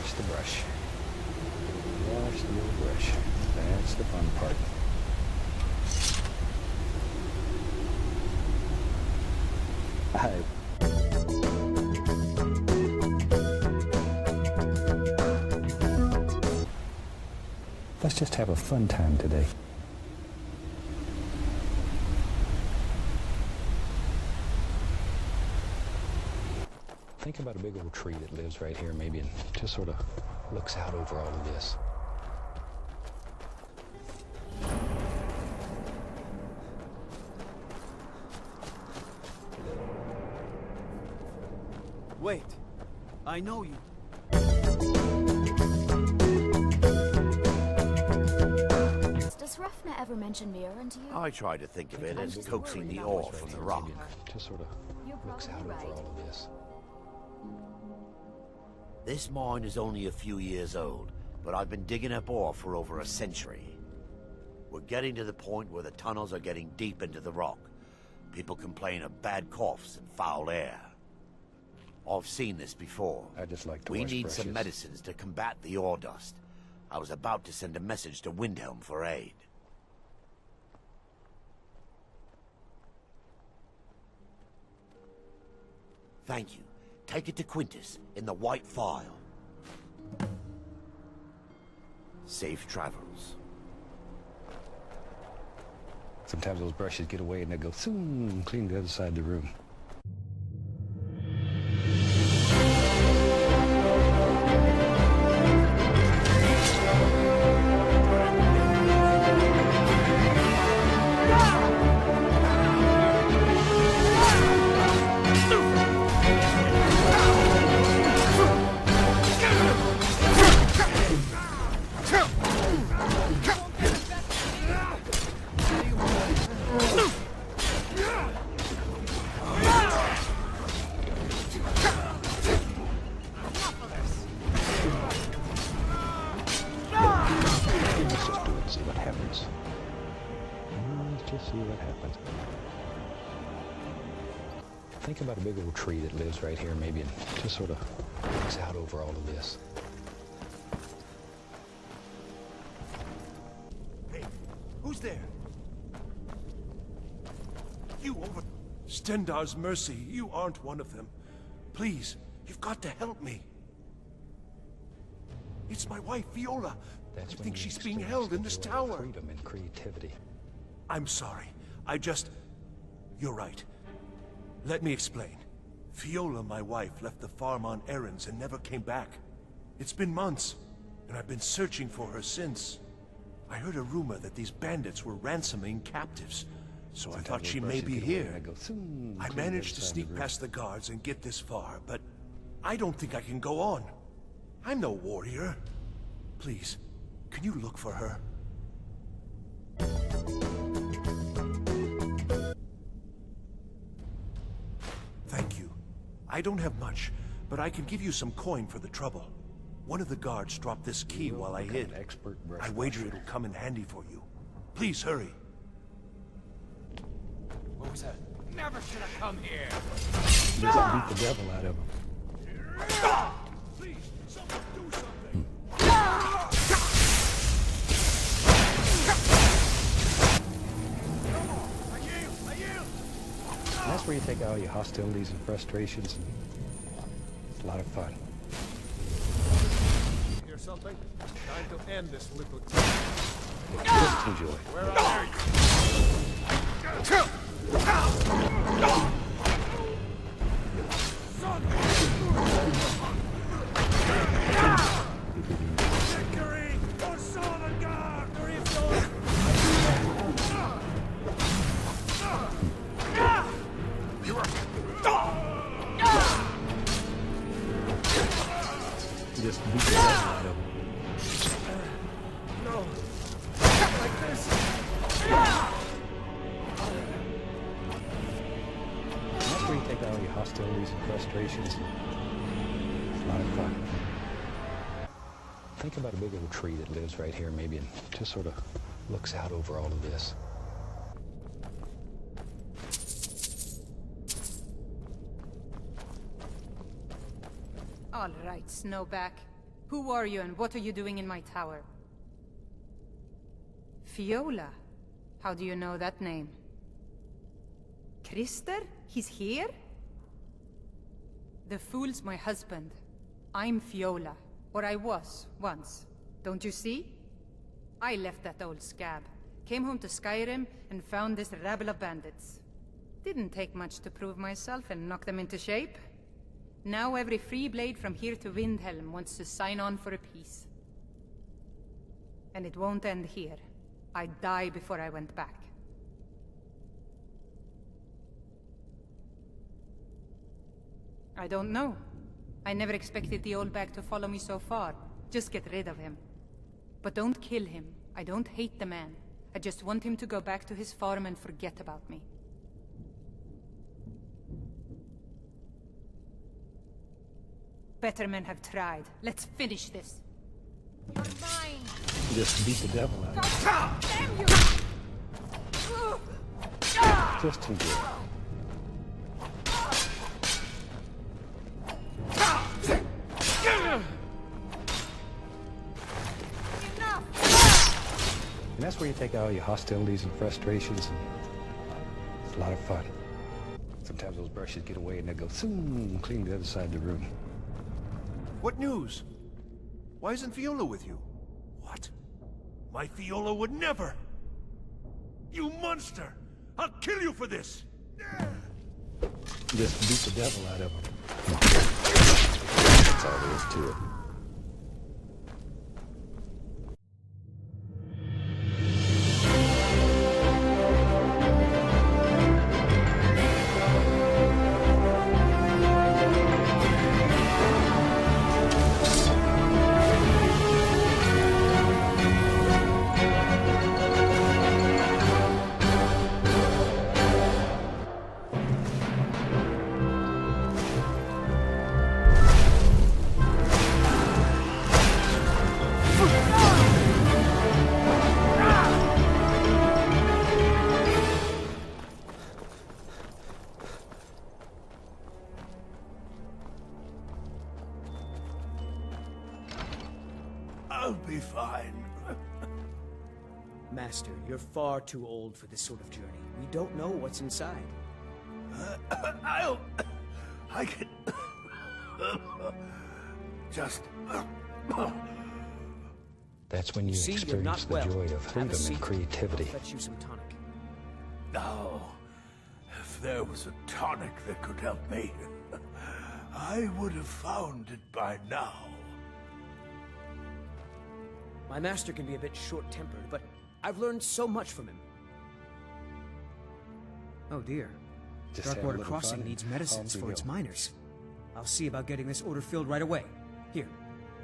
wash the brush. Wash the old brush. That's the fun part. Let's just have a fun time today. Think about a big old tree that lives right here, maybe, and just sort of looks out over all of this. Wait, I know you. Does Ruffner ever mention Mirren to you? I try to think of it as coaxing the ore from the rock. Just sort of looks out over all of this. This mine is only a few years old, but I've been digging up ore for over a century. We're getting to the point where the tunnels are getting deep into the rock. People complain of bad coughs and foul air. I've seen this before. I just like to We wash need brushes. some medicines to combat the ore dust. I was about to send a message to Windhelm for aid. Thank you. Take it to Quintus in the white phial. Safe travels. Sometimes those brushes get away and they go zoom, clean the other side of the room. Think about a big old tree that lives right here, maybe, and just sort of looks out over all of this. Hey, who's there? You over... Stendar's mercy, you aren't one of them. Please, you've got to help me. It's my wife, Fiola. I think she's being held in this tower. Freedom and creativity. I'm sorry. You're right. Let me explain. Fiola, my wife, left the farm on errands and never came back. It's been months, and I've been searching for her since. I heard a rumor that these bandits were ransoming captives, so I thought she may be here. I managed to sneak past the guards and get this far, but I don't think I can go on. I'm no warrior. Please, can you look for her? Thank you. I don't have much, but I can give you some coin for the trouble. One of the guards dropped this key while I hid. I wager it'll come in handy for you. Please hurry. What was that? Never should have come here. Just beat the devil out of him. Please, someone do something. And that's where you take out all your hostilities and frustrations, and it's a lot of fun. Hear something? Time to end this little... Just enjoy. Where are you? Victory! For Sovngarde! Just beat the devil out of him. No. Like this. And that's where you take out all your hostilities and frustrations. It's a lot of fun. Think about a big old tree that lives right here, maybe, and just sort of looks out over all of this. All right, Snowback. Who are you and what are you doing in my tower? Fiola? How do you know that name? Krister? He's here? The fool's my husband. I'm Fiola. Or I was, once. Don't you see? I left that old scab. Came home to Skyrim and found this rabble of bandits. Didn't take much to prove myself and knock them into shape. Now every free blade from here to Windhelm wants to sign on for a peace. And it won't end here. I'd die before I went back. I don't know. I never expected the old bag to follow me so far. Just get rid of him. But don't kill him. I don't hate the man. I just want him to go back to his farm and forget about me. Better men have tried. Let's finish this. You're mine! Just beat the devil out of God damn you! it. Just too good. And that's where you take out all your hostilities and frustrations. And it's a lot of fun. Sometimes those brushes get away and they go zoom, clean the other side of the room. What news? Why isn't Fiola with you? What? My Fiola would never! You monster! I'll kill you for this! Just beat the devil out of him. That's all there is to it. I'll be fine. Master, you're far too old for this sort of journey. We don't know what's inside. I can... just... That's when you See, you're experience not the well. joy of Have a freedom seat. and creativity. I'll fetch you some tonic. Now, if there was a tonic that could help me, I would have found it by now. My master can be a bit short-tempered, but I've learned so much from him. Oh dear. Just have a Darkwater little Crossing fun needs and medicines off we for its go. miners. I'll see about getting this order filled right away. Here,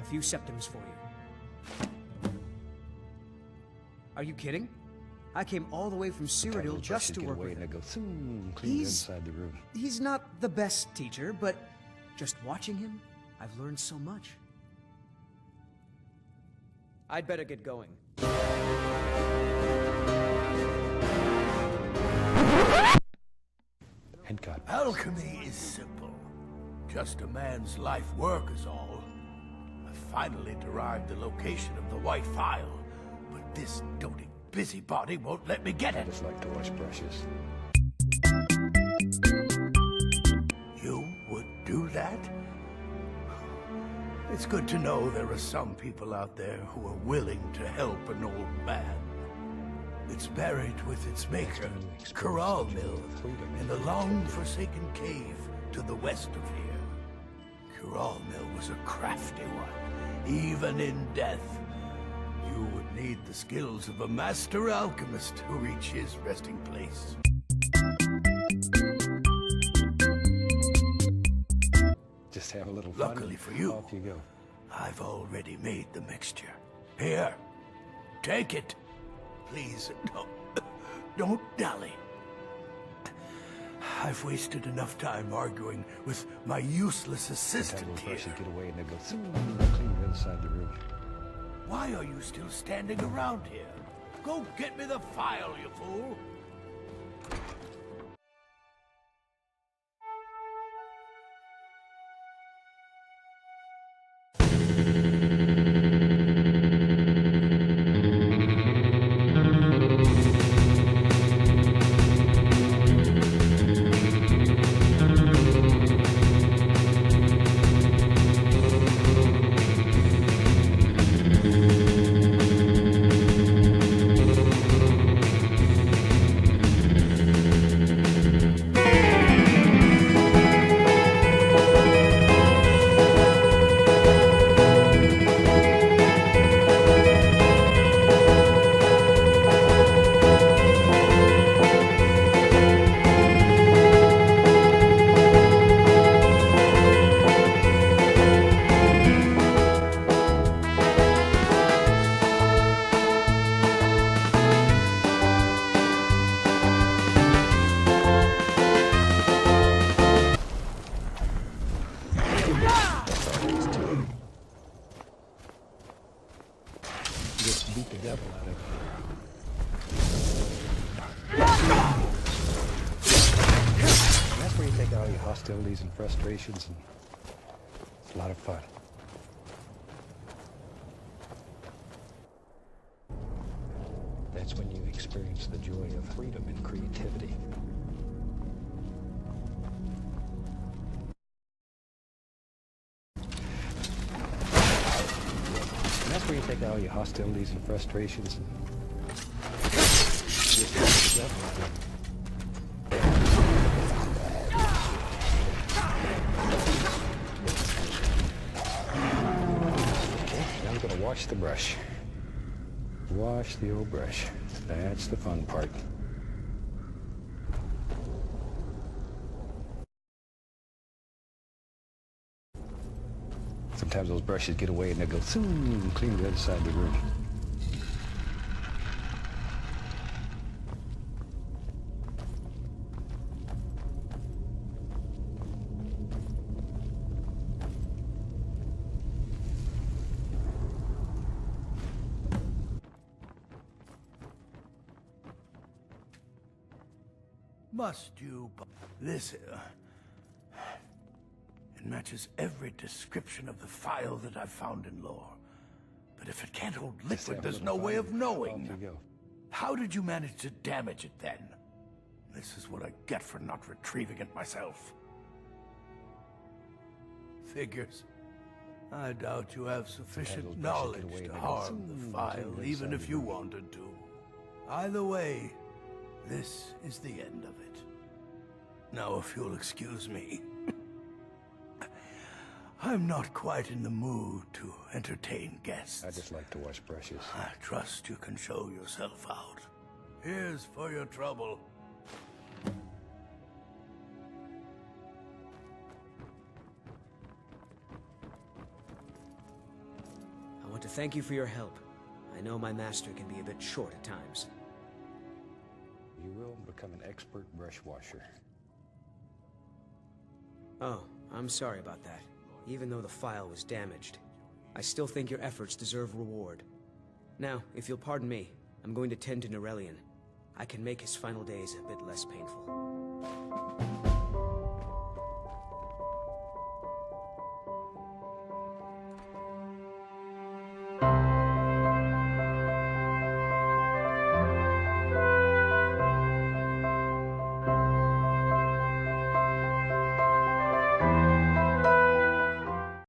a few septims for you. Are you kidding? I came all the way from Sometimes Cyrodiil those just brushes to get work away with and they him. go zoom, clean the He's- inside the room. He's not the best teacher, but just watching him, I've learned so much. I'd better get going. And God. Alchemy is simple. Just a man's life work is all. I finally derived the location of the white phial, but this doting busybody won't let me get I it. just like to wash brushes. You would do that? It's good to know there are some people out there who are willing to help an old man. It's buried with its maker, Corral Mill, in a long-forsaken cave to the west of here. Corral Mill was a crafty one, even in death. You would need the skills of a master alchemist to reach his resting place. Just have a little fun. Luckily for you, Off you go. I've already made the mixture. Here, take it. Please, don't dally. I've wasted enough time arguing with my useless Sometimes assistant those here. brushes get away and they go zoom, clean the other side of the room. Why are you still standing around here? Go get me the phial, you fool! take out your hostilities and frustrations, and it's a lot of fun. That's when you experience the joy of freedom and creativity. And that's where you take out your hostilities and frustrations and now I'm gonna wash the brush. Wash the old brush. That's the fun part. Sometimes those brushes get away and they go zoom, clean the other side of the room. Must you... This, it matches every description of the phial that I've found in lore. But if it can't hold liquid, there's no way of knowing. Off you go. How did you manage to damage it then? This is what I get for not retrieving it myself. Figures. I doubt you have sufficient knowledge to harm the phial, even if you wanted to. Either way, this is the end of it. Now, if you'll excuse me, I'm not quite in the mood to entertain guests. I just like to wash brushes. I trust you can show yourself out. Here's for your trouble. I want to thank you for your help. I know my master can be a bit short at times. You will become an expert brush washer. Oh, I'm sorry about that. Even though the phial was damaged, I still think your efforts deserve reward. Now, if you'll pardon me, I'm going to tend to Norelian. I can make his final days a bit less painful.